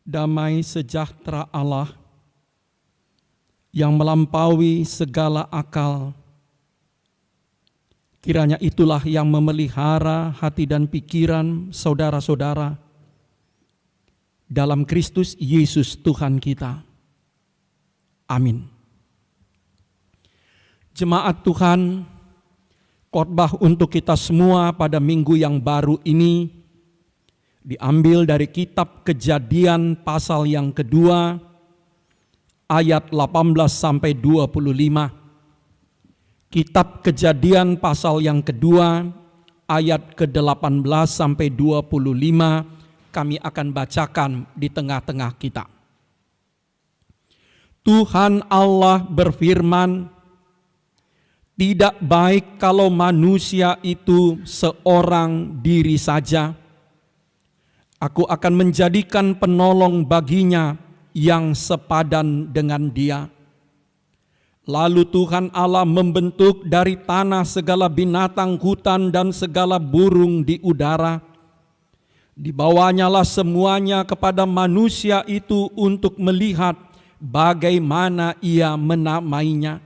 damai sejahtera Allah yang melampaui segala akal, kiranya itulah yang memelihara hati dan pikiran saudara-saudara dalam Kristus Yesus Tuhan kita. Amin. Jemaat Tuhan, khotbah untuk kita semua pada minggu yang baru ini diambil dari kitab Kejadian pasal yang kedua ayat 18 sampai 25. Kitab Kejadian pasal yang kedua ayat ke-18 sampai 25 kami akan bacakan di tengah-tengah kita. Tuhan Allah berfirman, "Tidak baik kalau manusia itu seorang diri saja. Aku akan menjadikan penolong baginya yang sepadan dengan dia." Lalu Tuhan Allah membentuk dari tanah segala binatang hutan dan segala burung di udara. Dibawanyalah semuanya kepada manusia itu untuk melihat bagaimana ia menamainya.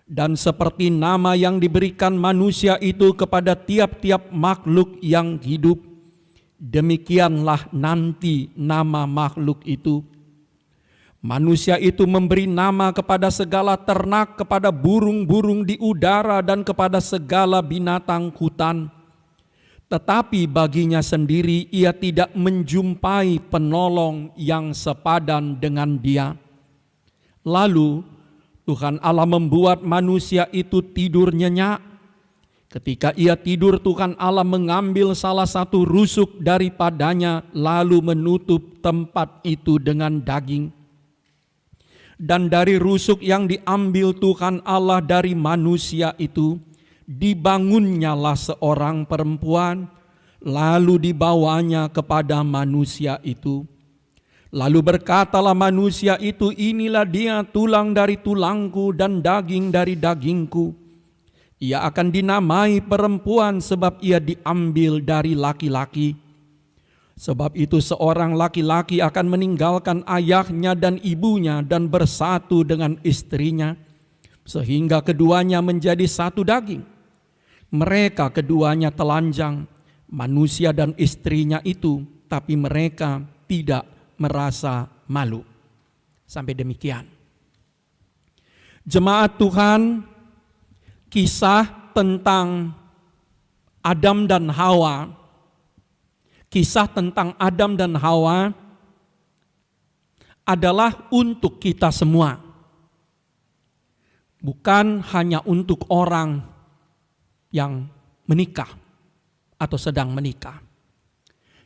Dan seperti nama yang diberikan manusia itu kepada tiap-tiap makhluk yang hidup, demikianlah nanti nama makhluk itu. Manusia itu memberi nama kepada segala ternak, kepada burung-burung di udara, dan kepada segala binatang hutan. Tetapi baginya sendiri ia tidak menjumpai penolong yang sepadan dengan dia. Lalu Tuhan Allah membuat manusia itu tidur nyenyak. Ketika ia tidur, Tuhan Allah mengambil salah satu rusuk daripadanya, lalu menutup tempat itu dengan daging. Dan dari rusuk yang diambil Tuhan Allah dari manusia itu, dibangunnyalah seorang perempuan, lalu dibawanya kepada manusia itu. Lalu berkatalah manusia itu, "Inilah dia, tulang dari tulangku dan daging dari dagingku. Ia akan dinamai perempuan sebab ia diambil dari laki-laki. Sebab itu seorang laki-laki akan meninggalkan ayahnya dan ibunya dan bersatu dengan istrinya, sehingga keduanya menjadi satu daging. Mereka keduanya telanjang, manusia dan istrinya itu, tapi mereka tidak merasa malu." Sampai demikian. Jemaat Tuhan, kisah tentang Adam dan Hawa, kisah tentang Adam dan Hawa adalah untuk kita semua. Bukan hanya untuk orang yang menikah atau sedang menikah.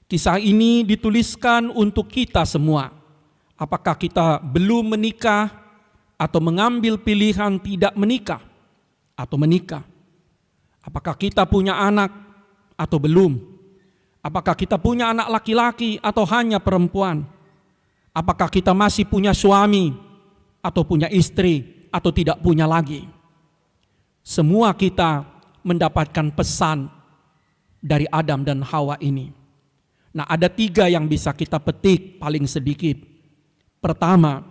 Kisah ini dituliskan untuk kita semua. Apakah kita belum menikah atau mengambil pilihan tidak menikah atau menikah? Apakah kita punya anak atau belum? Apakah kita punya anak laki-laki atau hanya perempuan? Apakah kita masih punya suami atau punya istri atau tidak punya lagi? Semua kita mendapatkan pesan dari Adam dan Hawa ini. Nah, ada 3 yang bisa kita petik paling sedikit. Pertama,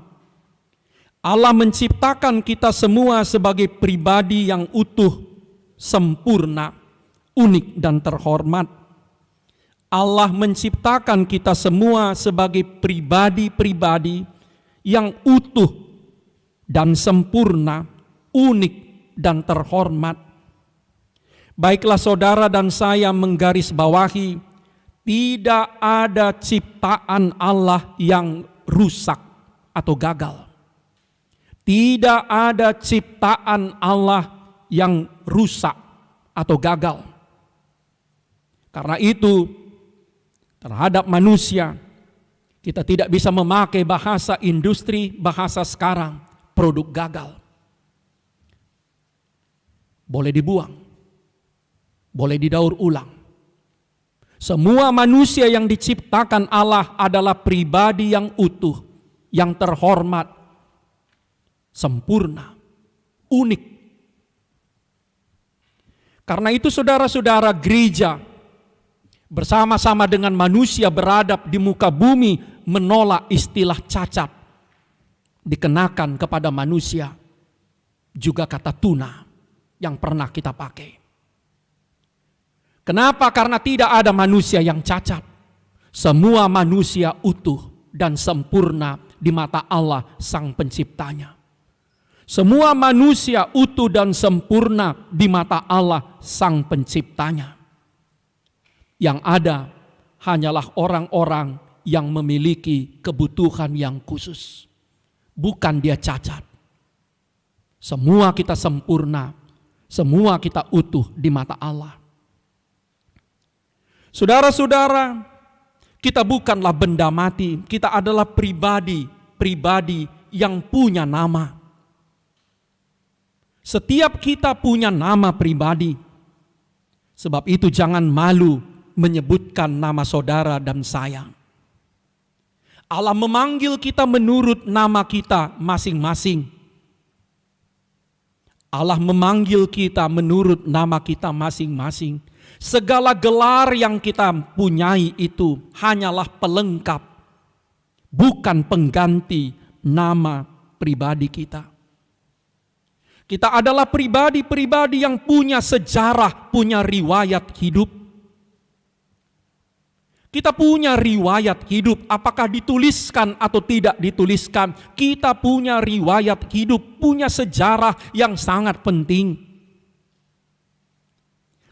Allah menciptakan kita semua sebagai pribadi yang utuh, sempurna, unik dan terhormat. Allah menciptakan kita semua sebagai pribadi-pribadi yang utuh dan sempurna, unik dan terhormat. Baiklah saudara dan saya menggarisbawahi, tidak ada ciptaan Allah yang rusak atau gagal. Tidak ada ciptaan Allah yang rusak atau gagal. Karena itu, terhadap manusia, kita tidak bisa memakai bahasa industri, bahasa sekarang, produk gagal. Boleh dibuang, boleh didaur ulang. Semua manusia yang diciptakan Allah adalah pribadi yang utuh, yang terhormat, sempurna, unik. Karena itu saudara-saudara, gereja bersama-sama dengan manusia beradab di muka bumi menolak istilah cacat dikenakan kepada manusia, juga kata tuna yang pernah kita pakai. Kenapa? Karena tidak ada manusia yang cacat. Semua manusia utuh dan sempurna di mata Allah Sang Penciptanya. Semua manusia utuh dan sempurna di mata Allah Sang Penciptanya. Yang ada hanyalah orang-orang yang memiliki kebutuhan yang khusus. Bukan dia cacat. Semua kita sempurna, semua kita utuh di mata Allah. Saudara-saudara, kita bukanlah benda mati, kita adalah pribadi yang punya nama. Setiap kita punya nama pribadi. Sebab itu jangan malu menyebutkan nama saudara dan saya. Allah memanggil kita menurut nama kita masing-masing. Allah memanggil kita menurut nama kita masing-masing. Segala gelar yang kita punyai itu hanyalah pelengkap, bukan pengganti nama pribadi kita. Kita adalah pribadi-pribadi yang punya sejarah, punya riwayat hidup. Kita punya riwayat hidup, apakah dituliskan atau tidak dituliskan. Kita punya riwayat hidup, punya sejarah yang sangat penting.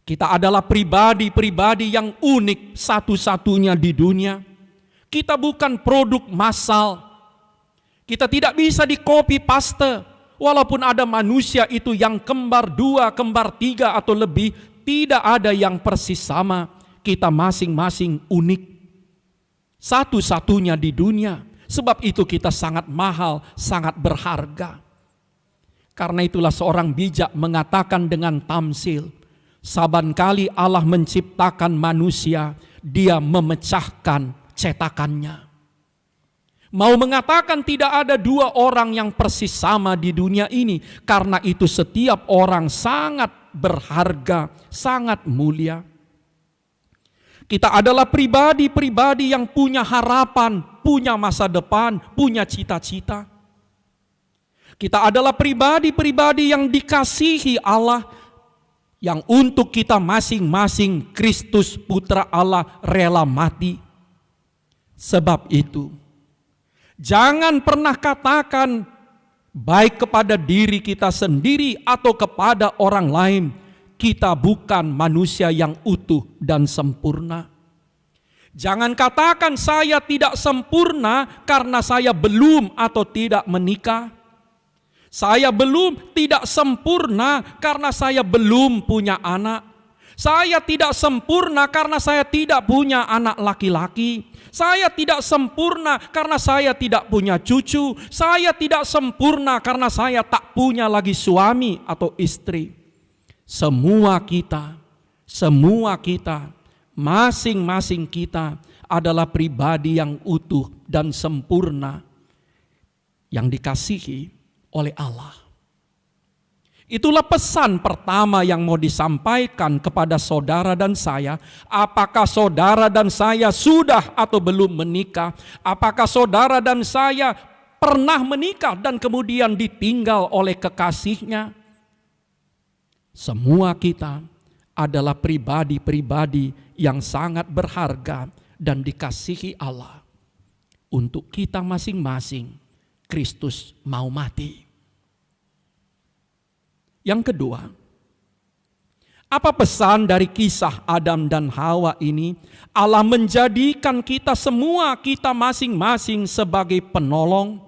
Kita adalah pribadi-pribadi yang unik satu-satunya di dunia. Kita bukan produk massal. Kita tidak bisa di-copy paste. Walaupun ada manusia itu yang kembar 2, kembar 3 atau lebih, tidak ada yang persis sama. Kita masing-masing unik. Satu-satunya di dunia. Sebab itu kita sangat mahal, sangat berharga. Karena itulah seorang bijak mengatakan dengan tamsil, saban kali Allah menciptakan manusia, Dia memecahkan cetakannya. Mau mengatakan tidak ada 2 orang yang persis sama di dunia ini. Karena itu setiap orang sangat berharga, sangat mulia. Kita adalah pribadi-pribadi yang punya harapan, punya masa depan, punya cita-cita. Kita adalah pribadi-pribadi yang dikasihi Allah, yang untuk kita masing-masing Kristus Putra Allah rela mati. Sebab itu, jangan pernah katakan baik kepada diri kita sendiri atau kepada orang lain, kita bukan manusia yang utuh dan sempurna. Jangan katakan saya tidak sempurna karena saya belum atau tidak menikah. Saya belum tidak sempurna karena saya belum punya anak. Saya tidak sempurna karena saya tidak punya anak laki-laki. Saya tidak sempurna karena saya tidak punya cucu. Saya tidak sempurna karena saya tak punya lagi suami atau istri. Semua kita, masing-masing kita adalah pribadi yang utuh dan sempurna yang dikasihi oleh Allah. Itulah pesan pertama yang mau disampaikan kepada saudara dan saya. Apakah saudara dan saya sudah atau belum menikah? Apakah saudara dan saya pernah menikah dan kemudian ditinggal oleh kekasihnya? Semua kita adalah pribadi-pribadi yang sangat berharga dan dikasihi Allah. Untuk kita masing-masing, Kristus mau mati. Yang kedua, apa pesan dari kisah Adam dan Hawa ini? Allah menjadikan kita semua, kita masing-masing sebagai penolong.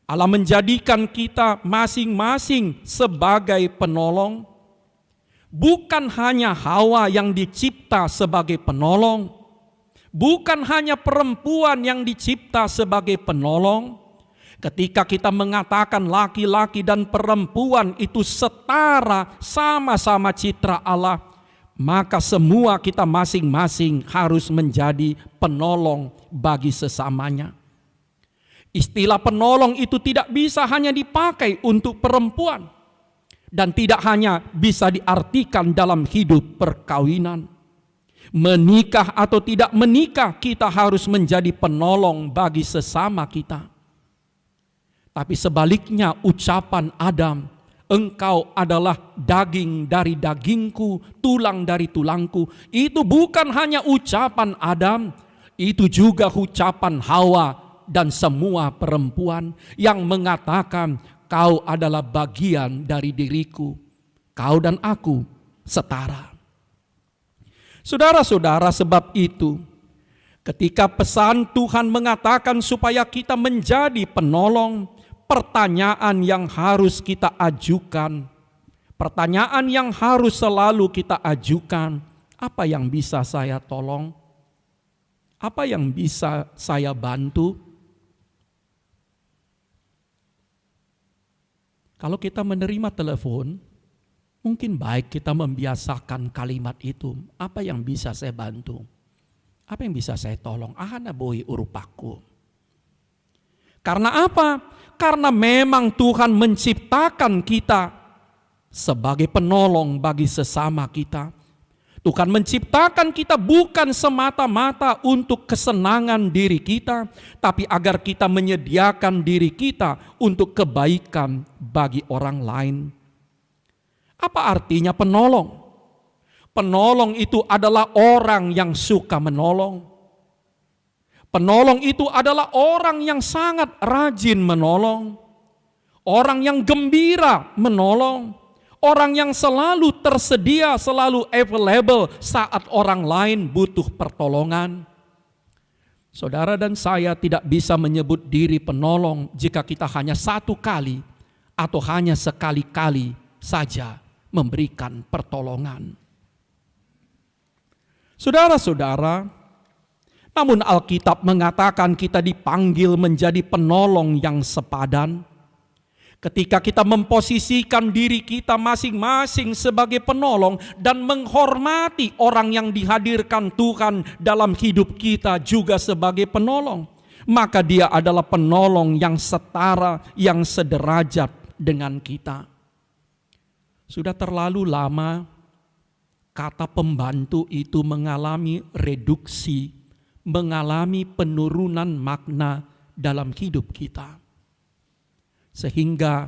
Allah menjadikan kita masing-masing sebagai penolong. Bukan hanya Hawa yang dicipta sebagai penolong. Bukan hanya perempuan yang dicipta sebagai penolong. Ketika kita mengatakan laki-laki dan perempuan itu setara, sama-sama citra Allah, maka semua kita masing-masing harus menjadi penolong bagi sesamanya. Istilah penolong itu tidak bisa hanya dipakai untuk perempuan dan tidak hanya bisa diartikan dalam hidup perkawinan. Menikah atau tidak menikah, kita harus menjadi penolong bagi sesama kita. Tapi sebaliknya ucapan Adam, engkau adalah daging dari dagingku, tulang dari tulangku. Itu bukan hanya ucapan Adam, itu juga ucapan Hawa dan semua perempuan yang mengatakan, kau adalah bagian dari diriku, kau dan aku setara. Saudara-saudara, sebab itu ketika pesan Tuhan mengatakan supaya kita menjadi penolong, pertanyaan yang harus kita ajukan, pertanyaan yang harus selalu kita ajukan, apa yang bisa saya tolong? Apa yang bisa saya bantu? Kalau kita menerima telepon, mungkin baik kita membiasakan kalimat itu. Apa yang bisa saya bantu? Apa yang bisa saya tolong? Ahana boi urupaku. Karena apa? Karena memang Tuhan menciptakan kita sebagai penolong bagi sesama kita. Tuhan menciptakan kita bukan semata-mata untuk kesenangan diri kita, tapi agar kita menyediakan diri kita untuk kebaikan bagi orang lain. Apa artinya penolong? Penolong itu adalah orang yang suka menolong. Penolong itu adalah orang yang sangat rajin menolong. Orang yang gembira menolong. Orang yang selalu tersedia, selalu available saat orang lain butuh pertolongan. Saudara dan saya tidak bisa menyebut diri penolong jika kita hanya satu kali atau hanya sekali-kali saja memberikan pertolongan. Saudara-saudara, namun Alkitab mengatakan kita dipanggil menjadi penolong yang sepadan. Ketika kita memposisikan diri kita masing-masing sebagai penolong dan menghormati orang yang dihadirkan Tuhan dalam hidup kita juga sebagai penolong, maka dia adalah penolong yang setara, yang sederajat dengan kita. Sudah terlalu lama kata pembantu itu mengalami reduksi, mengalami penurunan makna dalam hidup kita. Sehingga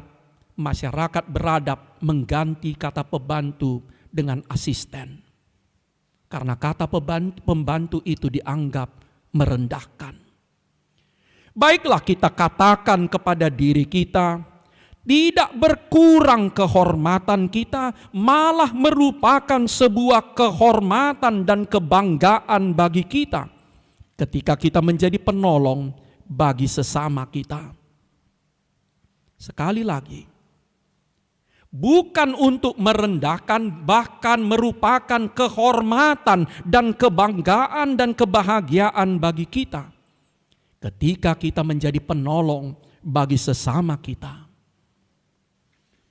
masyarakat beradab mengganti kata pembantu dengan asisten. Karena kata pembantu itu dianggap merendahkan. Baiklah kita katakan kepada diri kita, tidak berkurang kehormatan kita, malah merupakan sebuah kehormatan dan kebanggaan bagi kita ketika kita menjadi penolong bagi sesama kita. Sekali lagi, bukan untuk merendahkan, bahkan merupakan kehormatan dan kebanggaan dan kebahagiaan bagi kita ketika kita menjadi penolong bagi sesama kita.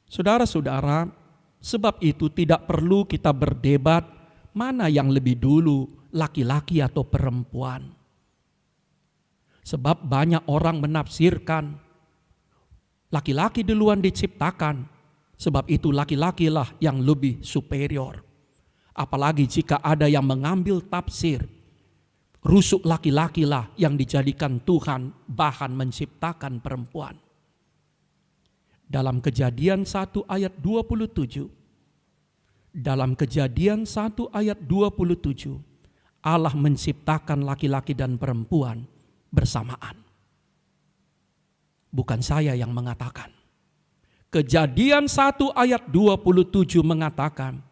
Saudara-saudara, sebab itu tidak perlu kita berdebat mana yang lebih dulu, laki-laki atau perempuan. Sebab banyak orang menafsirkan laki-laki duluan diciptakan, sebab itu laki-lakilah yang lebih superior. Apalagi jika ada yang mengambil tafsir, rusuk laki-lakilah yang dijadikan Tuhan bahan menciptakan perempuan. Dalam Kejadian 1 ayat 27, dalam Kejadian 1 ayat 27, Allah menciptakan laki-laki dan perempuan bersamaan. Bukan saya yang mengatakan. Kejadian 1 ayat 27 mengatakan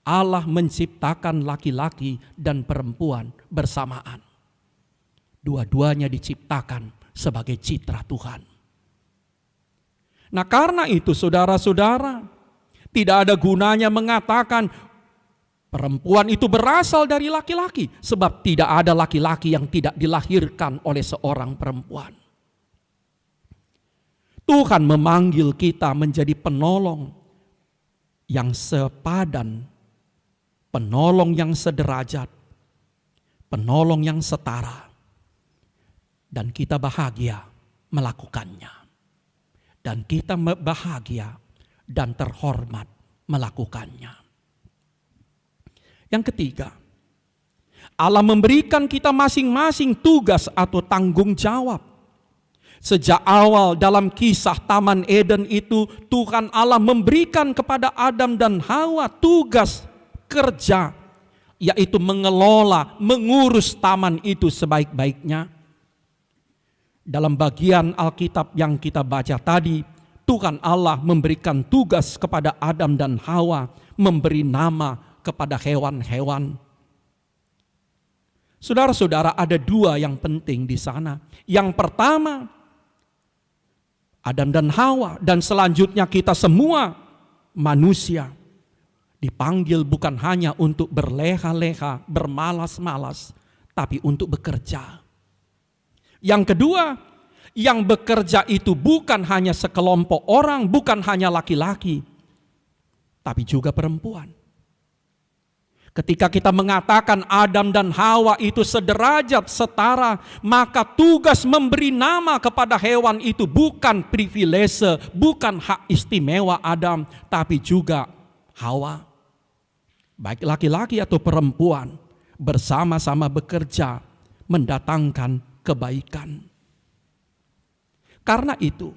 Allah menciptakan laki-laki dan perempuan bersamaan. Dua-duanya diciptakan sebagai citra Tuhan. Nah, karena itu saudara-saudara, tidak ada gunanya mengatakan perempuan itu berasal dari laki-laki, sebab tidak ada laki-laki yang tidak dilahirkan oleh seorang perempuan. Tuhan memanggil kita menjadi penolong yang sepadan, penolong yang sederajat, penolong yang setara. Dan kita bahagia melakukannya. Dan kita bahagia dan terhormat melakukannya. Yang ketiga, Allah memberikan kita masing-masing tugas atau tanggung jawab. Sejak awal dalam kisah Taman Eden itu, Tuhan Allah memberikan kepada Adam dan Hawa tugas kerja, yaitu mengelola, mengurus taman itu sebaik-baiknya. Dalam bagian Alkitab yang kita baca tadi, Tuhan Allah memberikan tugas kepada Adam dan Hawa, memberi nama kepada hewan-hewan. Saudara-saudara, ada dua yang penting di sana. Yang pertama, Adam dan Hawa, dan selanjutnya kita semua manusia dipanggil bukan hanya untuk berleha-leha, bermalas-malas, tapi untuk bekerja. Yang kedua, yang bekerja itu bukan hanya sekelompok orang, bukan hanya laki-laki, tapi juga perempuan. Ketika kita mengatakan Adam dan Hawa itu sederajat, setara, maka tugas memberi nama kepada hewan itu bukan privilese, bukan hak istimewa Adam, tapi juga Hawa. Baik laki-laki atau perempuan bersama-sama bekerja mendatangkan kebaikan. Karena itu,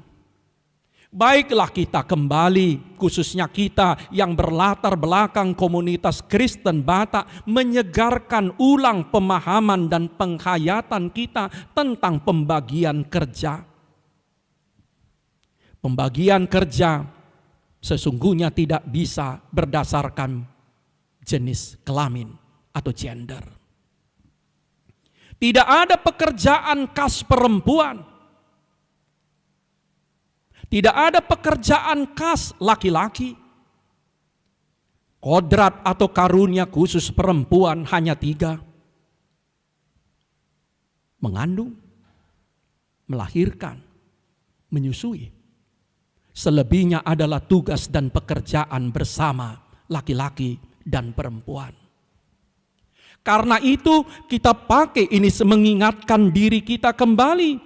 baiklah kita kembali, khususnya kita yang berlatar belakang komunitas Kristen Batak, menyegarkan ulang pemahaman dan penghayatan kita tentang pembagian kerja. Pembagian kerja sesungguhnya tidak bisa berdasarkan jenis kelamin atau gender. Tidak ada pekerjaan khas perempuan. Tidak ada pekerjaan khas laki-laki. Kodrat atau karunia khusus perempuan hanya 3. Mengandung, melahirkan, menyusui. Selebihnya adalah tugas dan pekerjaan bersama laki-laki dan perempuan. Karena itu kita pakai ini mengingatkan diri kita kembali.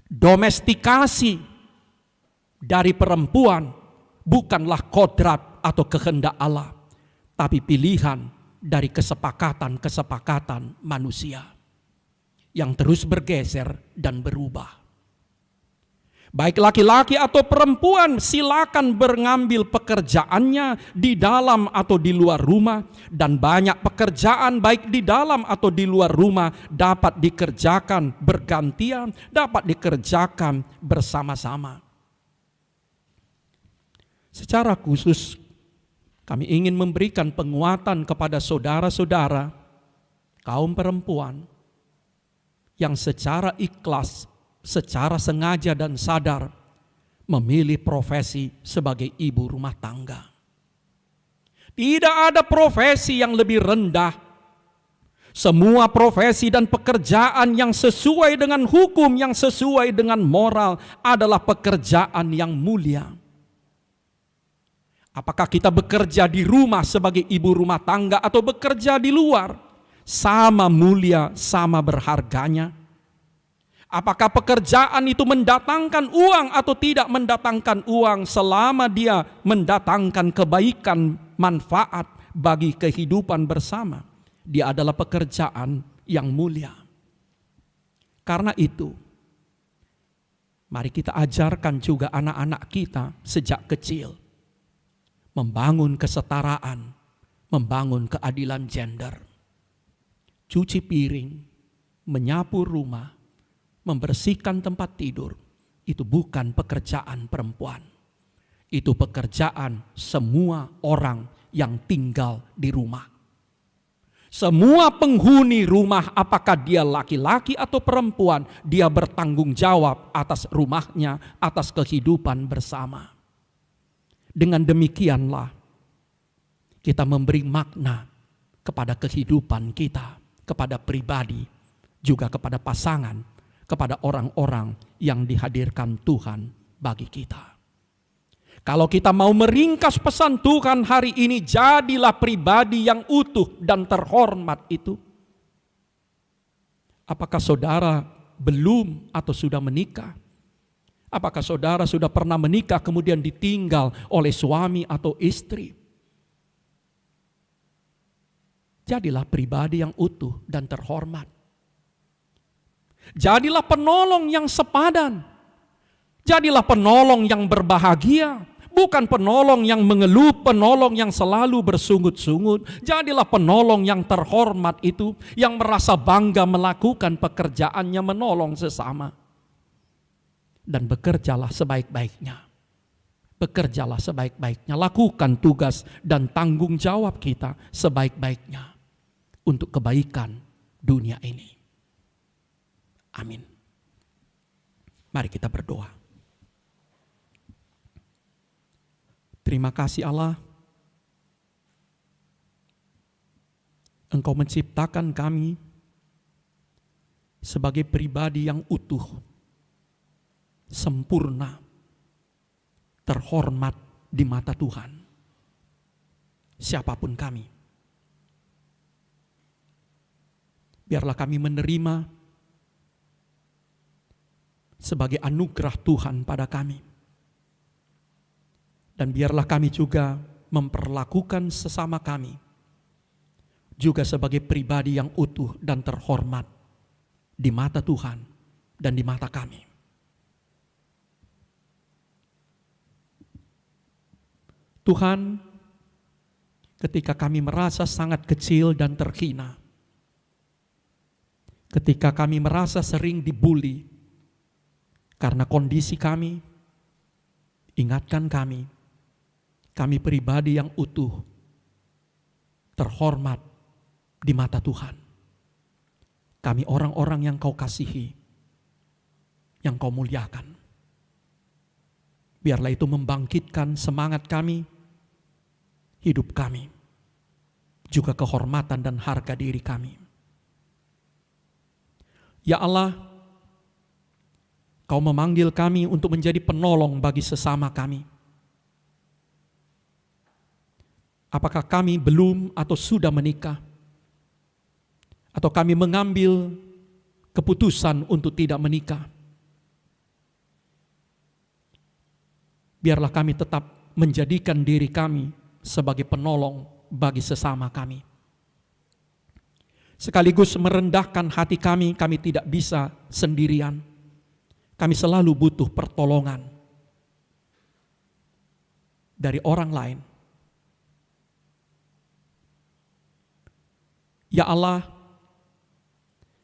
Domestikasi dari perempuan bukanlah kodrat atau kehendak Allah, tapi pilihan dari kesepakatan-kesepakatan manusia yang terus bergeser dan berubah. Baik laki-laki atau perempuan, silakan mengambil pekerjaannya di dalam atau di luar rumah, dan banyak pekerjaan baik di dalam atau di luar rumah dapat dikerjakan bergantian, dapat dikerjakan bersama-sama. Secara khusus, kami ingin memberikan penguatan kepada saudara-saudara kaum perempuan yang secara ikhlas, secara sengaja dan sadar memilih profesi sebagai ibu rumah tangga. Tidak ada profesi yang lebih rendah. Semua profesi dan pekerjaan yang sesuai dengan hukum, yang sesuai dengan moral adalah pekerjaan yang mulia. Apakah kita bekerja di rumah sebagai ibu rumah tangga atau bekerja di luar, sama mulia, sama berharganya. Apakah pekerjaan itu mendatangkan uang atau tidak mendatangkan uang, selama dia mendatangkan kebaikan, manfaat bagi kehidupan bersama, dia adalah pekerjaan yang mulia. Karena itu, mari kita ajarkan juga anak-anak kita sejak kecil membangun kesetaraan, membangun keadilan gender. Cuci piring, menyapu rumah, membersihkan tempat tidur, itu bukan pekerjaan perempuan. Itu pekerjaan semua orang yang tinggal di rumah. Semua penghuni rumah, apakah dia laki-laki atau perempuan, dia bertanggung jawab atas rumahnya, atas kehidupan bersama. Dengan demikianlah kita memberi makna kepada kehidupan kita, kepada pribadi, juga kepada pasangan, kepada orang-orang yang dihadirkan Tuhan bagi kita. Kalau kita mau meringkas pesan Tuhan hari ini, jadilah pribadi yang utuh dan terhormat itu. Apakah saudara belum atau sudah menikah? Apakah saudara sudah pernah menikah kemudian ditinggal oleh suami atau istri? Jadilah pribadi yang utuh dan terhormat. Jadilah penolong yang sepadan. Jadilah penolong yang berbahagia. Bukan penolong yang mengeluh, penolong yang selalu bersungut-sungut. Jadilah penolong yang terhormat itu, yang merasa bangga melakukan pekerjaannya menolong sesama. Dan bekerjalah sebaik-baiknya. Bekerjalah sebaik-baiknya. Lakukan tugas dan tanggung jawab kita sebaik-baiknya untuk kebaikan dunia ini. Amin. Mari kita berdoa. Terima kasih Allah, Engkau menciptakan kami sebagai pribadi yang utuh, sempurna, terhormat di mata Tuhan. Siapapun kami, biarlah kami menerima sebagai anugerah Tuhan pada kami. Dan biarlah kami juga memperlakukan sesama kami juga sebagai pribadi yang utuh dan terhormat di mata Tuhan dan di mata kami. Tuhan, ketika kami merasa sangat kecil dan terhina, ketika kami merasa sering dibully karena kondisi kami, ingatkan kami pribadi yang utuh, terhormat di mata Tuhan. Kami orang-orang yang Kau kasihi, yang Kau muliakan. Biarlah itu membangkitkan semangat kami, hidup kami, juga kehormatan dan harga diri kami. Ya Allah, Kau memanggil kami untuk menjadi penolong bagi sesama kami. Apakah kami belum atau sudah menikah? Atau kami mengambil keputusan untuk tidak menikah? Biarlah kami tetap menjadikan diri kami sebagai penolong bagi sesama kami. Sekaligus merendahkan hati kami tidak bisa sendirian. Kami selalu butuh pertolongan dari orang lain. Ya Allah,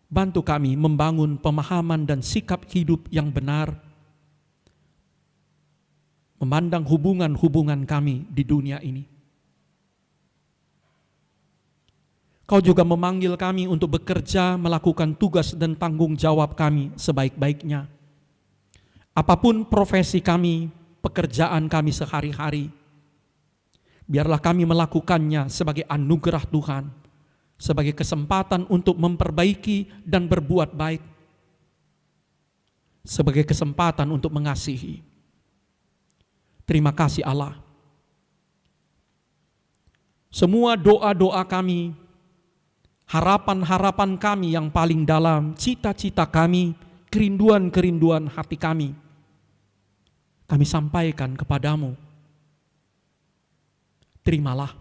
bantu kami membangun pemahaman dan sikap hidup yang benar, memandang hubungan-hubungan kami di dunia ini. Kau juga memanggil kami untuk bekerja, melakukan tugas dan tanggung jawab kami sebaik-baiknya. Apapun profesi kami, pekerjaan kami sehari-hari, biarlah kami melakukannya sebagai anugerah Tuhan, sebagai kesempatan untuk memperbaiki dan berbuat baik, sebagai kesempatan untuk mengasihi. Terima kasih Allah. Semua doa-doa kami, harapan-harapan kami yang paling dalam, cita-cita kami, kerinduan-kerinduan hati kami sampaikan kepadamu. Terimalah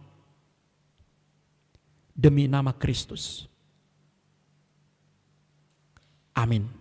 demi nama Kristus. Amin.